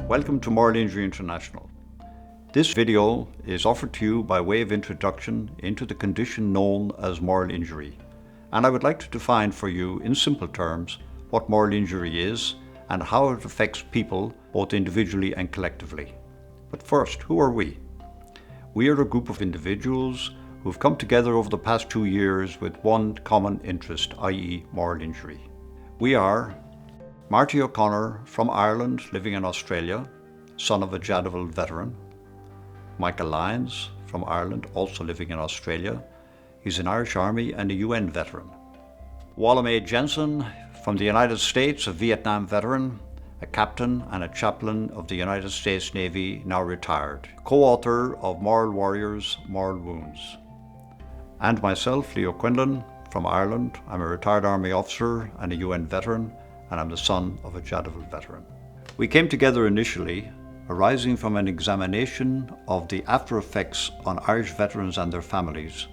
Welcome to Moral Injury International. This video is offered to you by way of introduction into the condition known as moral injury, and I would like to define for you in simple terms what moral injury is and how it affects people both individually and collectively. But first, who are we? We are a group of individuals who have come together over the past 2 years with one common interest, i.e. moral injury. We are Marty O'Connor from Ireland, living in Australia, son of a Jadaville veteran. Michael Lyons from Ireland, also living in Australia. He's an Irish Army and a UN veteran. Wallace Jensen from the United States, a Vietnam veteran, a captain and a chaplain of the United States Navy, now retired, co-author of Moral Warriors, Moral Wounds. And myself, Leo Quinlan from Ireland. I'm a retired Army officer and a UN veteran, and I'm the son of a Jadaville veteran. We came together initially arising from an examination of the after effects on Irish veterans and their families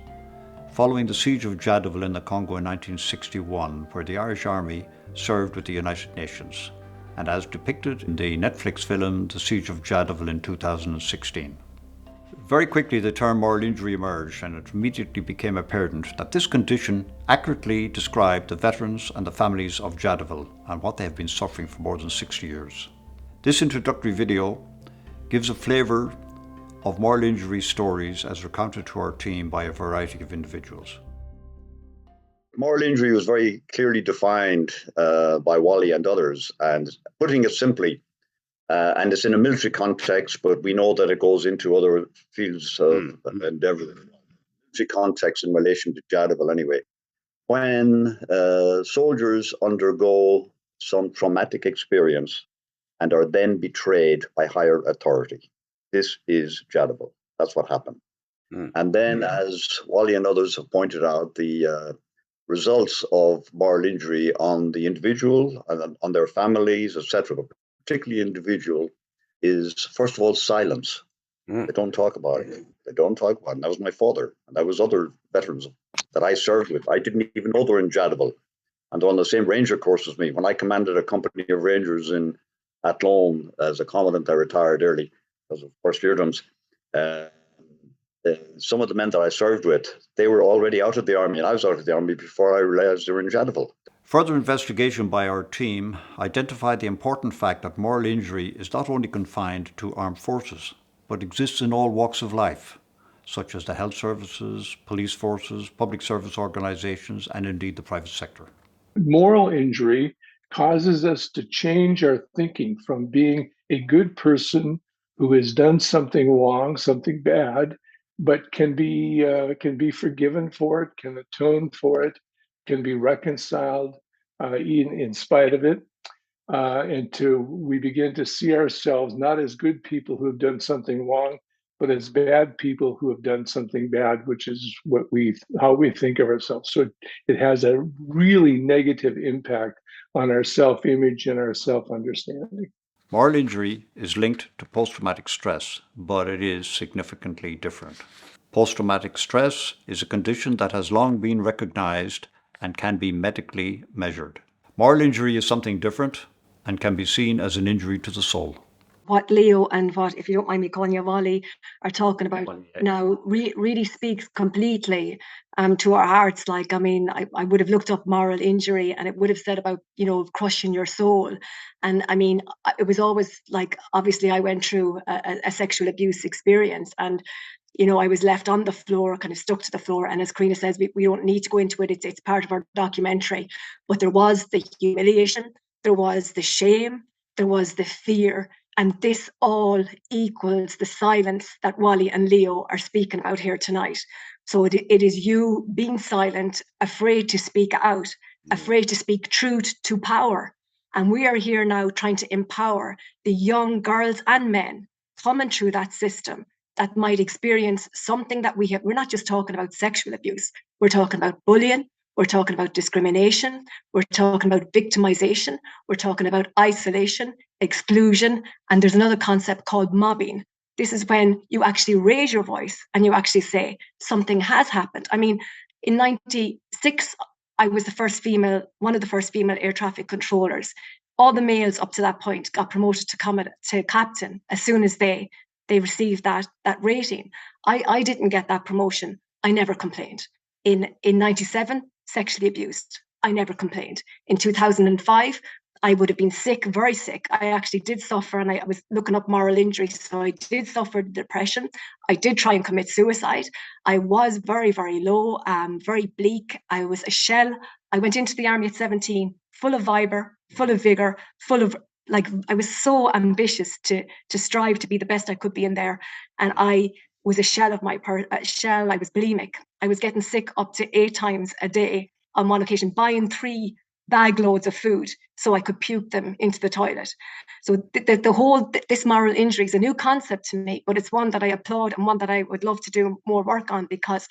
following the siege of Jadaville in the Congo in 1961, where the Irish Army served with the United Nations, and as depicted in the Netflix film The Siege of Jadaville in 2016. Very quickly the term moral injury emerged, and it immediately became apparent that this condition accurately described the veterans and the families of Jadaville and what they have been suffering for more than 60 years. This introductory video gives a flavour of moral injury stories as recounted to our team by a variety of individuals. Moral injury was very clearly defined by Wally and others, and putting it simply, and it's in a military context, but we know that it goes into other fields of endeavour. Military context in relation to Jadaville anyway. When soldiers undergo some traumatic experience and are then betrayed by higher authority, this is Jadaville. That's what happened. And then, as Wally and others have pointed out, the results of moral injury on the individual and on their families, etc., but particularly individual, is first of all silence. They don't talk about it. They don't talk about it. And that was my father, and that was other veterans that I served with. I didn't even know they were in Jadaville, and they're on the same ranger course as me. When I commanded a company of rangers in Athlone as a commandant, I retired early because of first year drums. Some of the men that I served with, they were already out of the army, and I was out of the army before I realized they were in Jadaville. Further investigation by our team identified the important fact that moral injury is not only confined to armed forces, but exists in all walks of life, such as the health services, police forces, public service organizations, and indeed the private sector. Moral injury causes us to change our thinking from being a good person who has done something wrong, something bad, but can be forgiven for it, can atone for it, can be reconciled in spite of it, and we begin to see ourselves not as good people who have done something wrong, but as bad people who have done something bad, which is how we think of ourselves. So it has a really negative impact on our self-image and our self-understanding. Moral injury is linked to post-traumatic stress, but it is significantly different. Post-traumatic stress is a condition that has long been recognized and can be medically measured. Moral injury is something different and can be seen as an injury to the soul. What Leo and what, if you don't mind me calling you Wally, are talking about now really speaks completely to our hearts. Like, I mean, I would have looked up moral injury and it would have said about, crushing your soul. And I mean, it was always like, obviously I went through a sexual abuse experience, and I was left on the floor, kind of stuck to the floor. And as Karina says, we don't need to go into it. It's part of our documentary. But there was the humiliation, there was the shame, there was the fear. And this all equals the silence that Wally and Leo are speaking about here tonight. So it is you being silent, afraid to speak out, afraid to speak truth to power. And we are here now trying to empower the young girls and men coming through that system that might experience something that we have. We're not just talking about sexual abuse. We're talking about bullying. We're talking about discrimination. We're talking about victimization. We're talking about isolation, exclusion. And there's another concept called mobbing. This is when you actually raise your voice and you actually say something has happened. I mean, in 96, I was one of the first female air traffic controllers all the males up to that point got promoted to captain as soon as they received that rating. I didn't get that promotion. I never complained. In 97, sexually abused. I never complained. In 2005, I would have been sick, very sick. I actually did suffer, and I was looking up moral injury. So I did suffer depression. I did try and commit suicide. I was very, very low, very bleak. I was a shell. I went into the army at 17, full of viber, full of vigor, full of I was so ambitious to strive to be the best I could be in there. And I was a shell of my shell. I was bulimic. I was getting sick up to 8 times a day on one occasion, buying 3 bag loads of food so I could puke them into the toilet. So the whole, this moral injury is a new concept to me, but it's one that I applaud and one that I would love to do more work on, because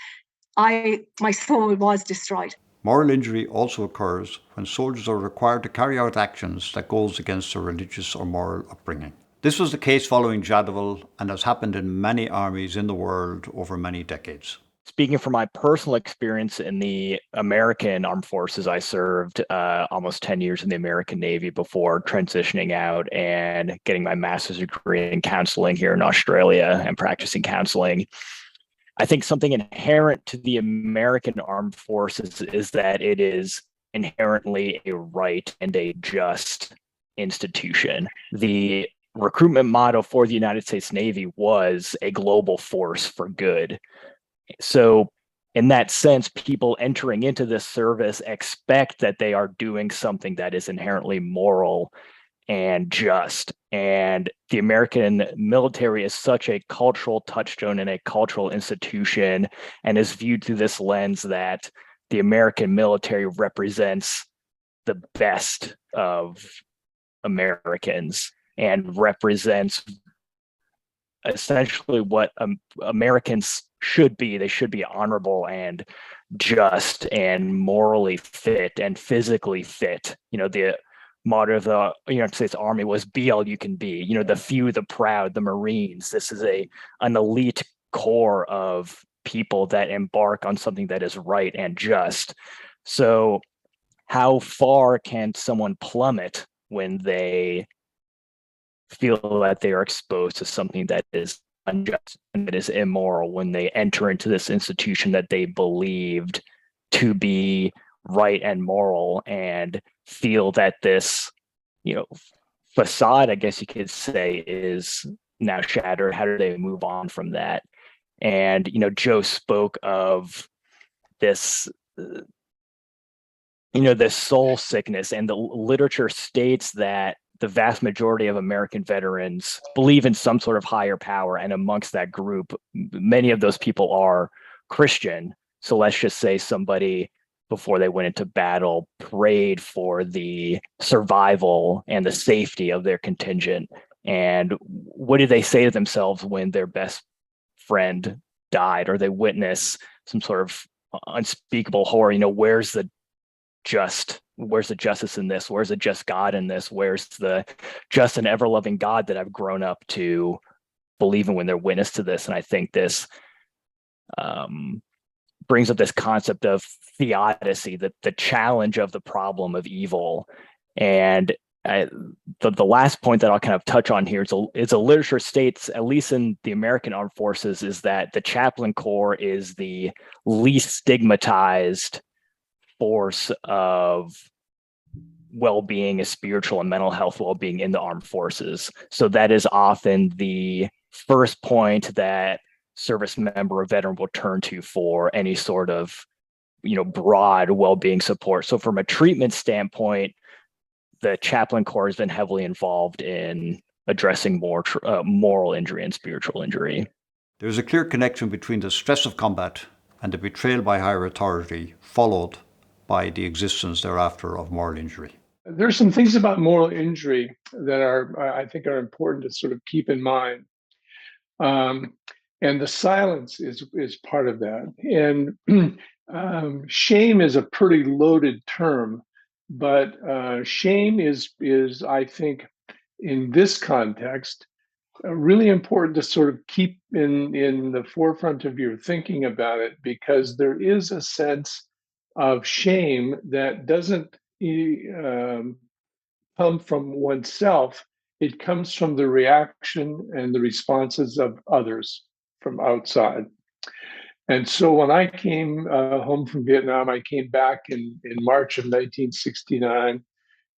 my soul was destroyed. Moral injury also occurs when soldiers are required to carry out actions that goes against their religious or moral upbringing. This was the case following Jadwal and has happened in many armies in the world over many decades. Speaking from my personal experience in the American Armed Forces, I served almost 10 years in the American Navy before transitioning out and getting my master's degree in counseling here in Australia and practicing counseling. I think something inherent to the American Armed Forces is that it is inherently a right and a just institution. The recruitment motto for the United States Navy was a global force for good. So in that sense, people entering into this service expect that they are doing something that is inherently moral and just. And the American military is such a cultural touchstone and a cultural institution, and is viewed through this lens that the American military represents the best of Americans and represents essentially what Americans should be. They should be honorable and just and morally fit and physically fit. The motto of the United States Army was "Be all you can be." The few, the proud, the Marines. This is an elite core of people that embark on something that is right and just. So how far can someone plummet when they feel that they are exposed to something that is unjust and that is immoral, when they enter into this institution that they believed to be right and moral, and feel that this, facade, I guess you could say, is now shattered? How do they move on from that? And, Joe spoke of this, this soul sickness, and the literature states that the vast majority of American veterans believe in some sort of higher power. And amongst that group, many of those people are Christian. So let's just say somebody, before they went into battle, prayed for the survival and the safety of their contingent. And what did they say to themselves when their best friend died, or they witness some sort of unspeakable horror? Where's the justice in this? Where's the just God in this? Where's the just and ever-loving God that I've grown up to believe in when they're witness to this? And I think this brings up this concept of theodicy, the challenge of the problem of evil. And the last point that I'll kind of touch on here is a literature states, at least in the American Armed Forces, is that the chaplain corps is the least stigmatized force of well-being, is spiritual and mental health well-being in the armed forces. So that is often the first point that service member or veteran will turn to for any sort of broad well-being support. So from a treatment standpoint, the chaplain corps has been heavily involved in addressing more moral injury and spiritual injury. There's a clear connection between the stress of combat and the betrayal by higher authority, followed by the existence thereafter of moral injury. There's some things about moral injury that I think are important to sort of keep in mind. And the silence is part of that. And shame is a pretty loaded term, but shame is, I think, in this context, really important to sort of keep in the forefront of your thinking about it, because there is a sense of shame that doesn't come from oneself. It comes from the reaction and the responses of others from outside. And so when I came home from Vietnam, I came back in March of 1969.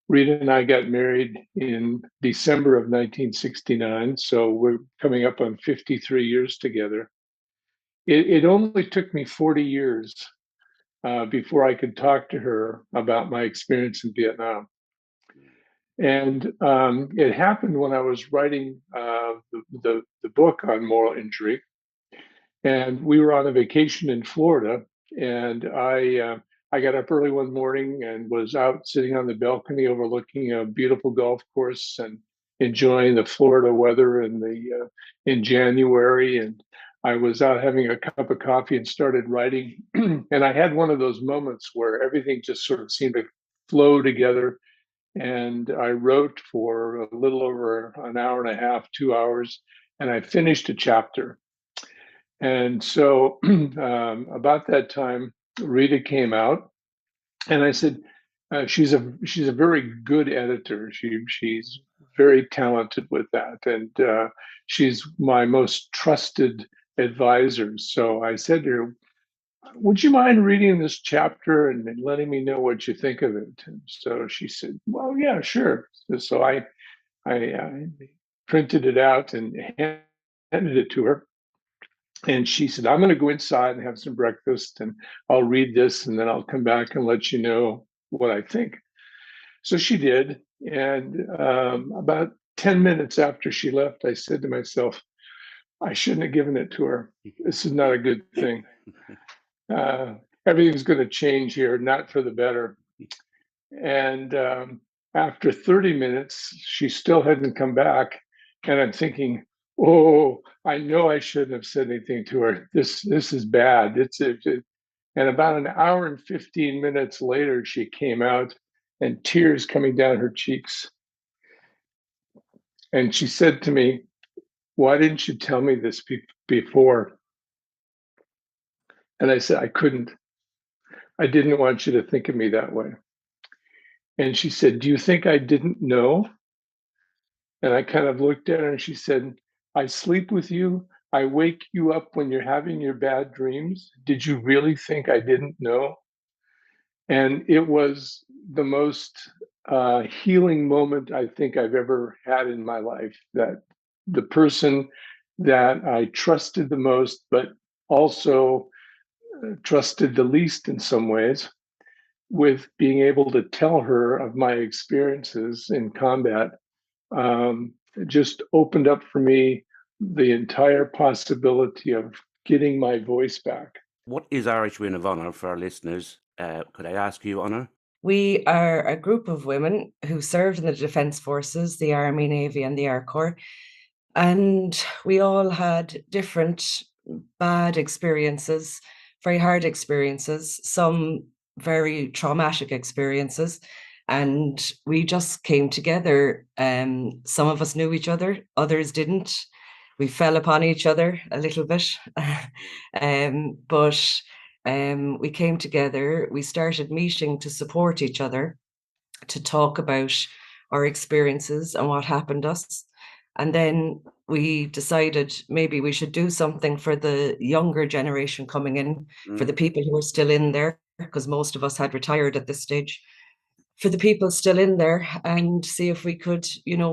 Rita and I got married in December of 1969. So we're coming up on 53 years together. It only took me 40 years before I could talk to her about my experience in Vietnam. And it happened when I was writing the book on moral injury. And we were on a vacation in Florida. And I got up early one morning and was out sitting on the balcony overlooking a beautiful golf course and enjoying the Florida weather in January. And I was out having a cup of coffee and started writing. And I had one of those moments where everything just sort of seemed to flow together. And I wrote for a little over an hour and a half, 2 hours, and I finished a chapter. And so about that time, Rita came out, and I said, she's a very good editor. She's very talented with that, and she's my most trusted advisor. So I said to her, would you mind reading this chapter and letting me know what you think of it? And so she said, well, yeah, sure. So I printed it out and handed it to her. And she said, I'm going to go inside and have some breakfast and I'll read this and then I'll come back and let you know what I think. So she did. And about 10 minutes after she left, I said to myself, I shouldn't have given it to her. This is not a good thing. Everything's going to change here, not for the better. And after 30 minutes, she still hadn't come back. And I'm thinking, oh, I know I shouldn't have said anything to her. This is bad. And about an hour and 15 minutes later, she came out and tears coming down her cheeks. And she said to me, why didn't you tell me this before? And I said, I couldn't. I didn't want you to think of me that way. And she said, do you think I didn't know? And I kind of looked at her and she said, I sleep with you. I wake you up when you're having your bad dreams. Did you really think I didn't know? And it was the most healing moment I think I've ever had in my life, that the person that I trusted the most, but also trusted the least in some ways, with being able to tell her of my experiences in combat, just opened up for me the entire possibility of getting my voice back. What is Irish Ring of Honour for our listeners? Could I ask you, Honor? We are a group of women who served in the Defence Forces, the Army, Navy and the Air Corps. And we all had different bad experiences, very hard experiences, some very traumatic experiences. And we just came together. Some of us knew each other, others didn't. We fell upon each other a little bit. But we came together, we started meeting to support each other, to talk about our experiences and what happened to us. And then we decided maybe we should do something for the younger generation coming in, for the people who are still in there, because most of us had retired at this stage, for the people still in there, and see if we could,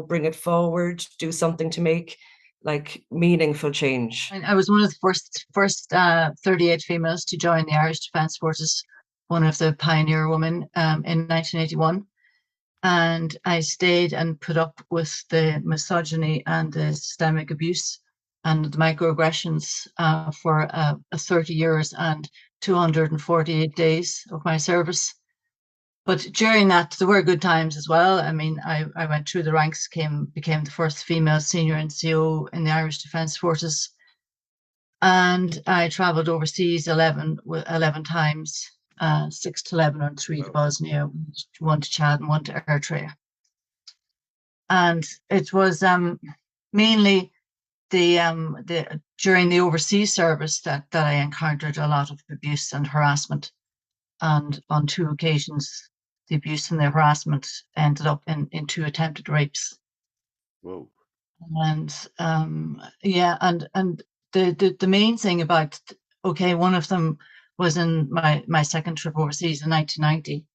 bring it forward, do something to make like meaningful change. I was one of the first 38 females to join the Irish Defence Forces, one of the pioneer women in 1981. And I stayed and put up with the misogyny and the systemic abuse and the microaggressions for 30 years and 248 days of my service. But during that, there were good times as well. I mean, I went through the ranks, became the first female senior NCO in the Irish Defence Forces. And I travelled overseas 11 times, 6 to Lebanon, 3 to Bosnia, 1 to Chad and 1 to Eritrea. And it was mainly during the overseas service that I encountered a lot of abuse and harassment. And on 2 occasions, the abuse and the harassment ended up in 2 attempted rapes. Whoa. And and the main thing about, okay, one of them was in my second trip overseas in 1990.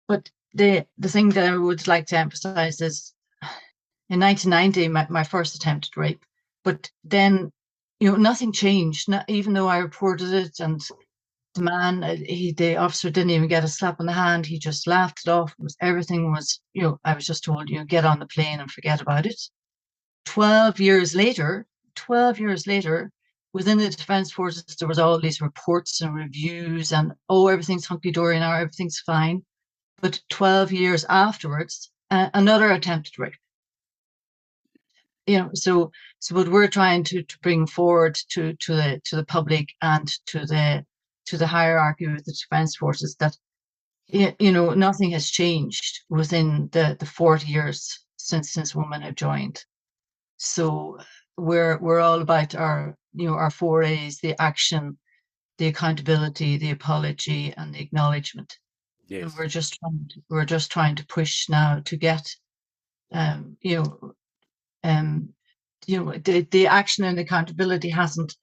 But the thing that I would like to emphasize is in 1990, my first attempted rape, but then, nothing changed. Even though I reported it, and the man, the officer didn't even get a slap on the hand. He just laughed it off. Everything was, I was just told, get on the plane and forget about it. 12 years later, within the Defence Forces, there was all these reports and reviews and, everything's hunky-dory now, everything's fine. But 12 years afterwards, another attempted rape. So what we're trying to bring forward to the public and to the hierarchy of the Defence Forces, that nothing has changed within the 40 years since women have joined. So we're all about our 4 A's: the action, the accountability, the apology, and the acknowledgement. Yes. And we're just trying to push now to get the action and accountability hasn't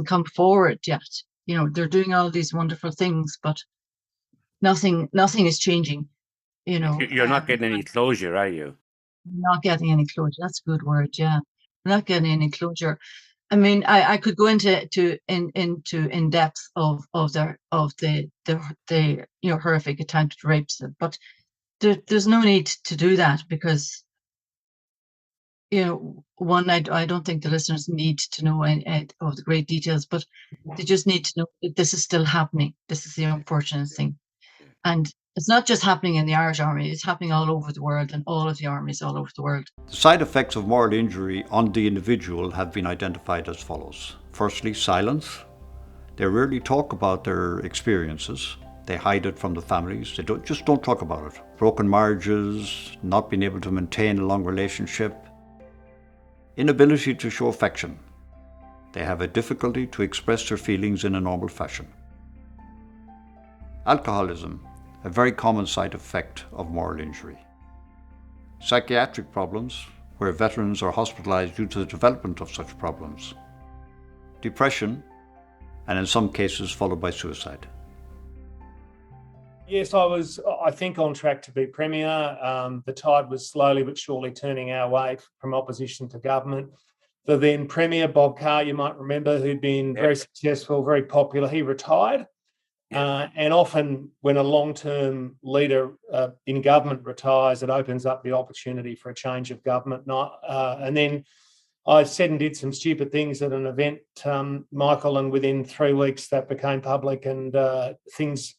come forward yet. They're doing all these wonderful things, but nothing is changing. You're not getting any closure, are you? Not getting any closure. That's a good word. Yeah, we're not getting any closure. I mean, I could go into in depth of the horrific attempted rapes, but there's no need to do that, because one, I don't think the listeners need to know any of the great details, but they just need to know that this is still happening. This is the unfortunate thing, and it's not just happening in the Irish Army, it's happening all over the world, and all of the armies all over the world. The side effects of moral injury on the individual have been identified as follows. Firstly, silence. They rarely talk about their experiences. They hide it from the families. They don't talk about it. Broken marriages, not being able to maintain a long relationship, inability to show affection. They have a difficulty to express their feelings in a normal fashion. Alcoholism, a very common side effect of moral injury. Psychiatric problems, where veterans are hospitalized due to the development of such problems. Depression, and in some cases followed by suicide. Yes, I think, on track to be Premier. The tide was slowly but surely turning our way from opposition to government. The then Premier, Bob Carr, you might remember, who'd been very successful, very popular, he retired. And often when a long-term leader in government retires, it opens up the opportunity for a change of government. And then I said and did some stupid things at an event, Michael, and within 3 weeks that became public, and things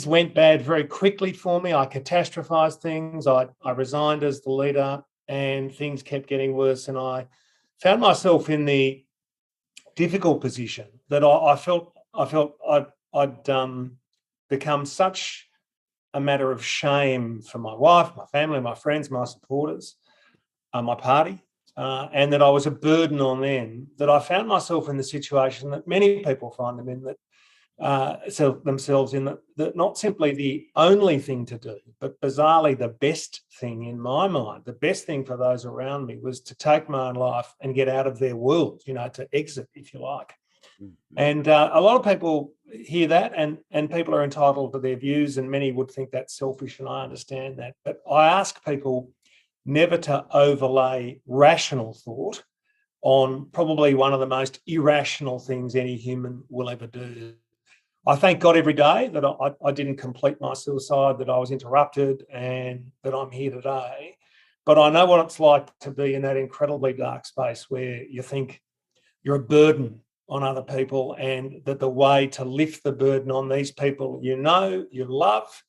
went bad very quickly for me. I catastrophized things. I resigned as the leader, and things kept getting worse. And I found myself in the difficult position that I felt I'd become such a matter of shame for my wife, my family, my friends, my supporters, my party, and that I was a burden on them, that I found myself in the situation that many people find them in, that themselves in, that not simply the only thing to do, but bizarrely the best thing in my mind, the best thing for those around me, was to take my own life and get out of their world, to exit, if you like. And a lot of people hear that, and people are entitled to their views, and many would think that's selfish, and I understand that. But I ask people never to overlay rational thought on probably one of the most irrational things any human will ever do. I thank God every day that I didn't complete my suicide, that I was interrupted, and that I'm here today. But I know what it's like to be in that incredibly dark space where you think you're a burden on other people, and that the way to lift the burden on these people you love,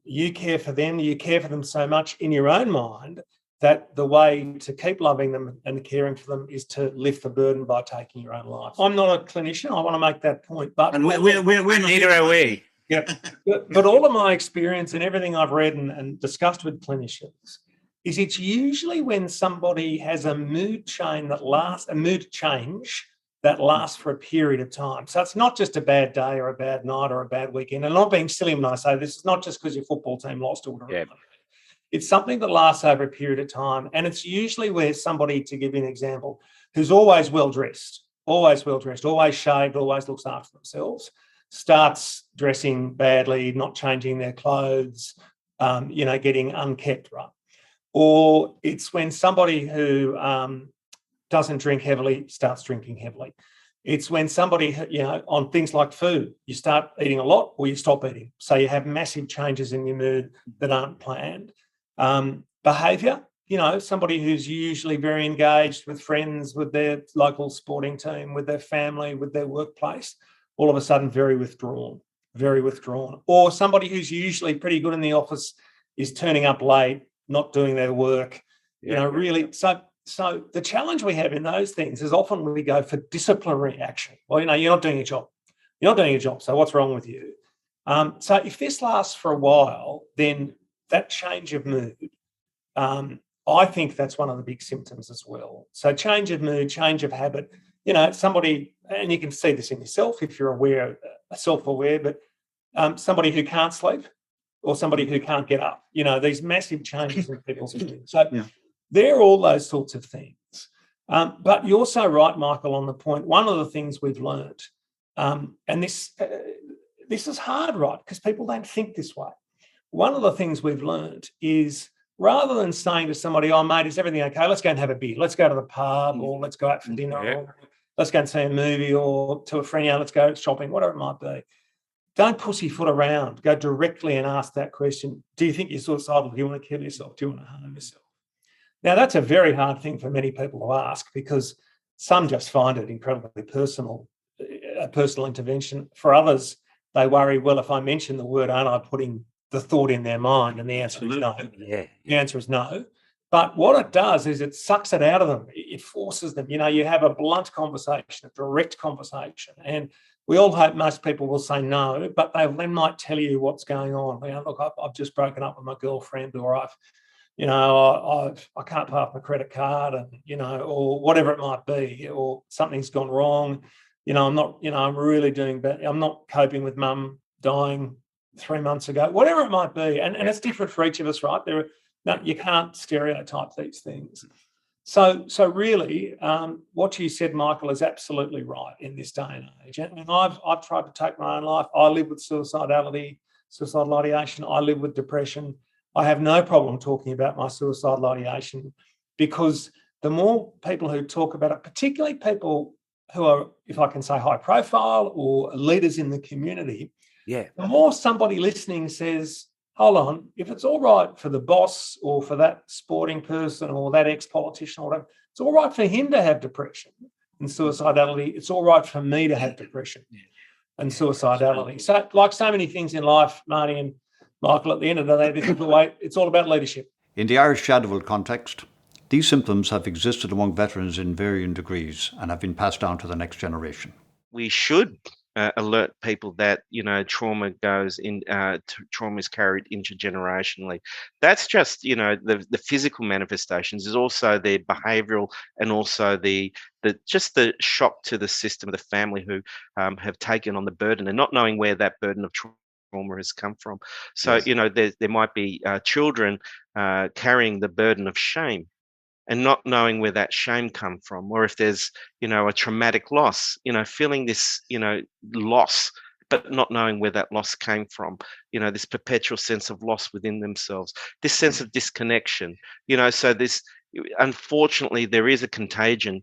you care for them so much in your own mind, that the way to keep loving them and caring for them is to lift the burden by taking your own life. I'm not a clinician, I want to make that point. But and we're neither are we. Yeah. But all of my experience and everything I've read and discussed with clinicians is it's usually when somebody has a mood change that lasts for a period of time. So it's not just a bad day or a bad night or a bad weekend. And I'm not being silly when I say this. It's not just because your football team lost or whatever. Yeah. It's something that lasts over a period of time. And it's usually where somebody, to give you an example, who's always well-dressed, always shaved, always looks after themselves, starts dressing badly, not changing their clothes, getting unkept, right? Or it's when somebody who doesn't drink heavily starts drinking heavily. It's when somebody, on things like food, you start eating a lot or you stop eating. So you have massive changes in your mood that aren't planned. Behaviour, somebody who's usually very engaged with friends, with their local sporting team, with their family, with their workplace, all of a sudden very withdrawn. Or somebody who's usually pretty good in the office is turning up late, not doing their work, really. So the challenge we have in those things is often we go for disciplinary action. Well, you're not doing your job. So what's wrong with you? So if this lasts for a while, then that change of mood, I think that's one of the big symptoms as well. So change of mood, change of habit, somebody, and you can see this in yourself if you're self-aware, but somebody who can't sleep or somebody who can't get up, these massive changes in people's mood. So they're all those sorts of things. But you're so right, Michael, on the point. One of the things we've learned, and this is hard, right, because people don't think this way. One of the things we've learned is rather than saying to somebody, oh, mate, is everything okay? Let's go and have a beer. Let's go to the pub or let's go out for dinner or let's go and see a movie or to a friend, let's go shopping, whatever it might be. Don't pussyfoot around. Go directly and ask that question. Do you think you're suicidal? Do you want to kill yourself? Do you want to harm yourself? Now, that's a very hard thing for many people to ask because some just find it incredibly personal, a personal intervention. For others, they worry, well, if I mention the word, aren't I putting the thought in their mind? And the answer is no. Yeah. The answer is no. But what it does is it sucks it out of them. It forces them. You have a blunt conversation, a direct conversation. And we all hope most people will say no, but they then might tell you what's going on. Look, I've just broken up with my girlfriend, or I can't pay off my credit card, and or whatever it might be, or something's gone wrong. I'm really doing bad. I'm not coping with mum dying 3 months ago, whatever it might be. And it's different for each of us, right? You can't stereotype these things. So really, what you said, Michael, is absolutely right in this day and age. And I've tried to take my own life. I live with suicidal ideation. I live with depression. I have no problem talking about my suicidal ideation because the more people who talk about it, particularly people who are, if I can say, high profile or leaders in the community, the more somebody listening says, hold on, if it's all right for the boss or for that sporting person or that ex-politician or whatever, it's all right for him to have depression and suicidality. It's all right for me to have depression and suicidality. So like so many things in life, Marty and Michael, at the end of the day, this is the way, it's all about leadership. In the Irish Shadowville context, these symptoms have existed among veterans in varying degrees and have been passed down to the next generation. We should alert people that trauma goes in. Trauma is carried intergenerationally. That's just the physical manifestations. There's also the behavioural and also the shock to the system of the family who have taken on the burden and not knowing where that burden of trauma has come from. So there might be children carrying the burden of shame and not knowing where that shame come from, or if there's, a traumatic loss, feeling this, loss, but not knowing where that loss came from, this perpetual sense of loss within themselves, this sense of disconnection, so this, unfortunately, there is a contagion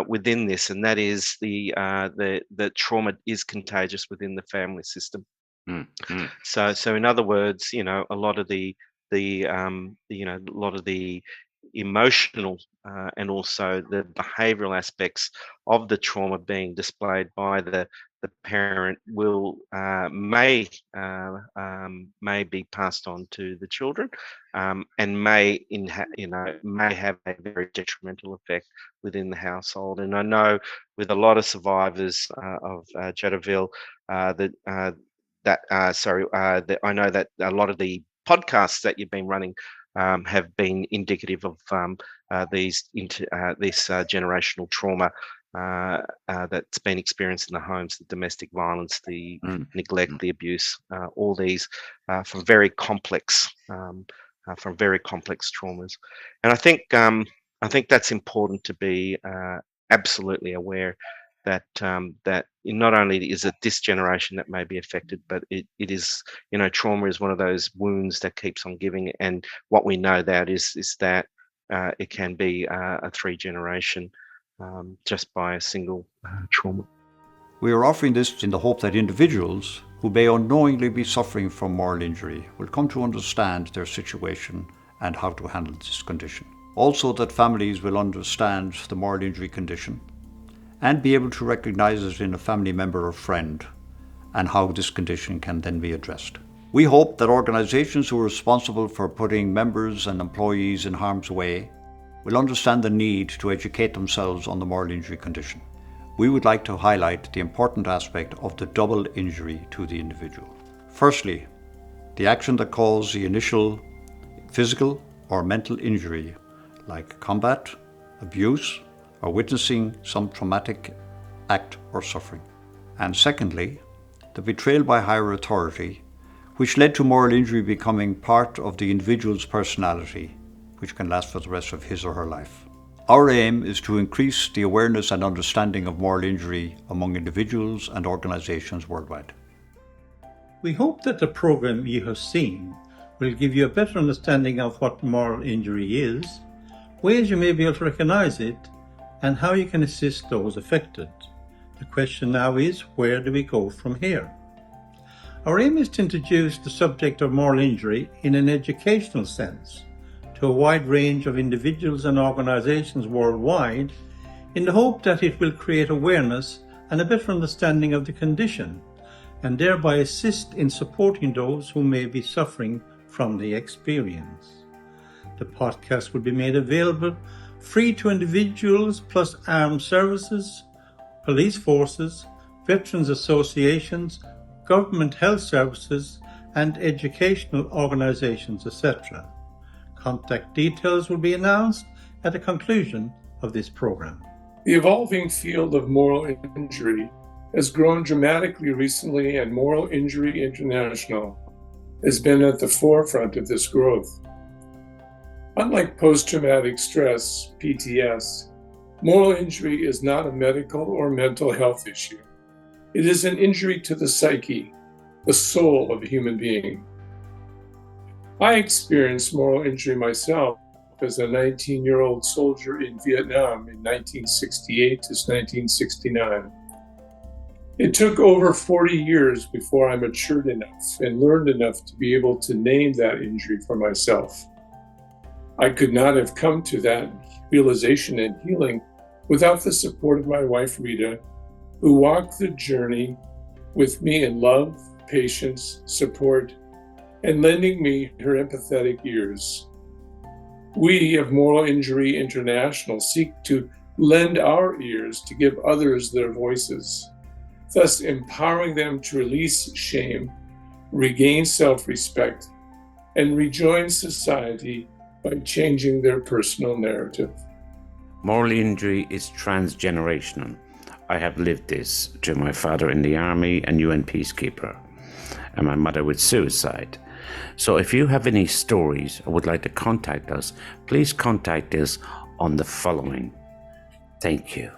within this, and that is the trauma is contagious within the family system. Mm-hmm. So in other words, a lot of the emotional and also the behavioral aspects of the trauma being displayed by the parent may be passed on to the children, and may have a very detrimental effect within the household. And I know with a lot of survivors of Shadowville I know that a lot of the podcasts that you've been running have been indicative of this generational trauma that's been experienced in the homes, the domestic violence, the neglect, the abuse, all these from very complex traumas. And I think that's important to be absolutely aware that that not only is it this generation that may be affected, but it is, trauma is one of those wounds that keeps on giving. And what we know that is that it can be a 3-generation just by a single trauma. We are offering this in the hope that individuals who may unknowingly be suffering from moral injury will come to understand their situation and how to handle this condition. Also, that families will understand the moral injury condition and be able to recognize it in a family member or friend, and how this condition can then be addressed. We hope that organizations who are responsible for putting members and employees in harm's way will understand the need to educate themselves on the moral injury condition. We would like to highlight the important aspect of the double injury to the individual. Firstly, the action that caused the initial physical or mental injury, like combat, abuse, or witnessing some traumatic act or suffering. And secondly, the betrayal by higher authority, which led to moral injury becoming part of the individual's personality, which can last for the rest of his or her life. Our aim is to increase the awareness and understanding of moral injury among individuals and organizations worldwide. We hope that the program you have seen will give you a better understanding of what moral injury is, ways you may be able to recognize it, and how you can assist those affected. The question now is, where do we go from here? Our aim is to introduce the subject of moral injury in an educational sense to a wide range of individuals and organizations worldwide, in the hope that it will create awareness and a better understanding of the condition, and thereby assist in supporting those who may be suffering from the experience. The podcast will be made available free to individuals plus armed services, police forces, veterans associations, government health services, and educational organizations, etc. Contact details will be announced at the conclusion of this program. The evolving field of moral injury has grown dramatically recently, and Moral Injury International has been at the forefront of this growth. Unlike post-traumatic stress, PTS, moral injury is not a medical or mental health issue. It is an injury to the psyche, the soul of a human being. I experienced moral injury myself as a 19-year-old soldier in Vietnam in 1968 to 1969. It took over 40 years before I matured enough and learned enough to be able to name that injury for myself. I could not have come to that realization and healing without the support of my wife, Rita, who walked the journey with me in love, patience, support, and lending me her empathetic ears. We of Moral Injury International seek to lend our ears to give others their voices, thus empowering them to release shame, regain self-respect, and rejoin society by changing their personal narrative. Moral injury is transgenerational. I have lived this to my father in the army and UN peacekeeper, and my mother with suicide. So if you have any stories or would like to contact us, please contact us on the following. Thank you.